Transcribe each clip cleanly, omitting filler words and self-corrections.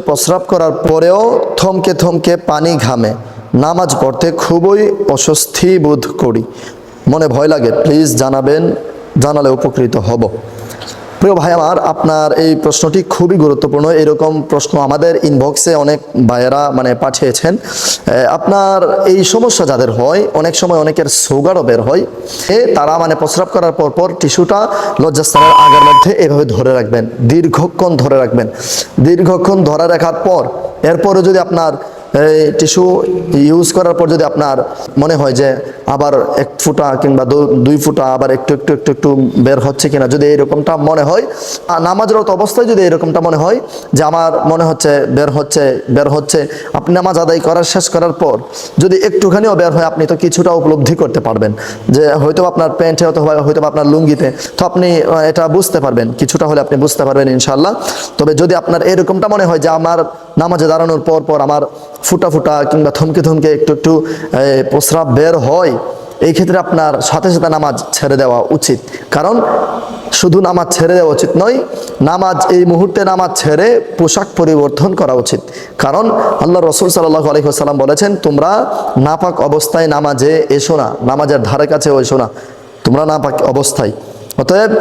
প্রস্রাব করার পরেও থমকে থমকে পানি ঘামে, নামাজ পড়তে খুবই অস্বস্তি বোধ করি, মনে ভয় লাগে, প্লিজ জানাবেন, জানালে উপকৃত হব। প্রিয় ভাই আমার, আপনার এই প্রশ্নটি খুবই গুরুত্বপূর্ণ। এরকম প্রশ্ন আমাদের ইনবক্সে অনেক ভাইয়েরা পাঠিয়েছেন। আপনার এই সমস্যা যাদের হয়, অনেক সময় অনেকের সুগারও বের হয়, তারা প্রস্রাব করার পর টিস্যুটা লজ্জাস্থানের আগের মধ্যে এভাবে ধরে রাখবেন, দীর্ঘক্ষণ ধরে রাখবেন। দীর্ঘক্ষণ ধরে রাখার পর এরপরে যদি আপনার টিস্যু ইউজ করার পর যদি আপনার মনে হয় যে আবার এক ফুটা কিংবা 2 ফুটা আবার একটু একটু একটু একটু বের হচ্ছে কিনা, যদি এরকমটা মনে হয়, নামাজরত অবস্থায় যদি এরকমটা মনে হয় যে আমার মনে হচ্ছে বের হচ্ছে, আপনি নামাজ আদায় শেষ করার পর যদি একটুখানিও বের হয়, আপনি তো কিছুটা উপলব্ধি করতে পারবেন যে হয়তো আপনার প্যান্টে অথবা হয়তো আপনার লুঙ্গিতে, তো আপনি এটা বুঝতে পারবেন, কিছুটা হলে আপনি বুঝতে পারবেন ইনশাআল্লাহ। তবে যদি আপনার এরকমটা মনে হয় যে আমার নামাজে দাঁড়ানোর পর আমার ফুটা ফুটা কিংবা থমকে থমকে একটু একটু প্রস্রাব বের হয়, এই ক্ষেত্রে আপনার সাথে সাথে নামাজ ছেড়ে দেওয়া উচিত। কারণ শুধু নামাজ ছেড়ে দেওয়া উচিত নয়, এই মুহূর্তে নামাজ ছেড়ে পোশাক পরিবর্তন করা উচিত। কারণ আল্লাহ রসুল সাল্লাল্লাহু আলাইহি ওয়াসাল্লাম বলেছেন, তোমরা নাপাক অবস্থায় নামাজে এসো না, নামাজের ধারে কাছেও এসো না, তোমরা নাপাক অবস্থায়। অতএব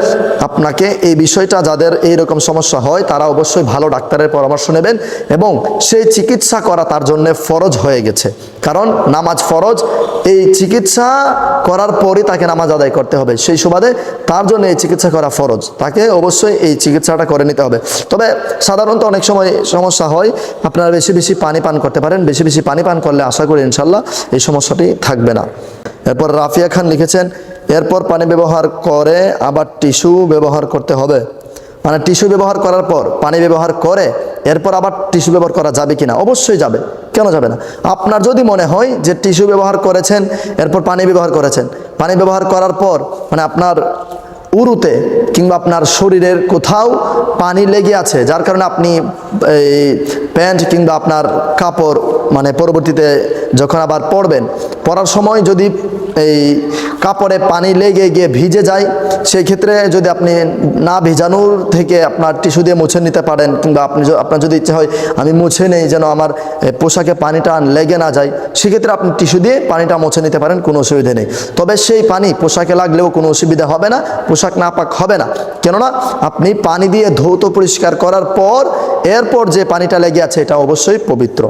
আপনাকে এই বিষয়টা, যাদের এইরকম সমস্যা হয় তারা অবশ্যই ভালো ডাক্তারের পরামর্শ নেবেন, এবং সেই চিকিৎসা করা তার জন্য ফরজ হয়ে গেছে। কারণ নামাজ ফরজ, এই চিকিৎসা করার পরই তাকে নামাজ আদায় করতে হবে, সেই সুবাদে তার জন্য এই চিকিৎসা করা ফরজ, তাকে অবশ্যই এই চিকিৎসাটা করে নিতে হবে। তবে সাধারণত অনেক সময় সমস্যা হয়, আপনারা বেশি বেশি পানি পান করতে পারেন, বেশি বেশি পানি পান করলে আশা করি ইনশাল্লাহ এই সমস্যাটি থাকবে না। এরপর রাফিয়া খান লিখেছেন, এরপর পানি ব্যবহার করে আবার টিস্যু ব্যবহার করতে হবে, টিস্যু ব্যবহার করার পর পানি ব্যবহার করে এরপর আবার টিস্যু ব্যবহার করা যাবে কিনা? অবশ্যই যাবে, কেন যাবে না? আপনার যদি মনে হয় যে টিস্যু ব্যবহার করেছেন, এরপর পানি ব্যবহার করেছেন, পানি ব্যবহার করার পর আপনার উরুতে কিংবা আপনার শরীরের কোথাও পানি লেগে আছে, যার কারণে আপনি এই প্যান্ট কিংবা আপনার কাপড় পরবর্তীতে যখন আবার পরার সময় যদি এই কাপড়ে পানি লেগে গিয়ে ভিজে যায়, সেই ক্ষেত্রে যদি আপনি না ভিজানোর থেকে আপনার টিস্যু দিয়ে মুছে নিতে পারেন, কিংবা আপনার যদি ইচ্ছে হয় আমি মুছে নেই যেন আমার পোশাকে পানিটা লেগে না যায়, সেক্ষেত্রে আপনি টিস্যু দিয়ে পানিটা মুছে নিতে পারেন, কোনো অসুবিধা নেই। তবে সেই পানি পোশাকে লাগলেও কোনো অসুবিধা হবে না, পোশাক নাপাক হবে না। কেননা আপনি পানি দিয়ে ধৌত পরিষ্কার করার পর এরপর যে পানিটা লেগে আছে এটা অবশ্যই পবিত্র।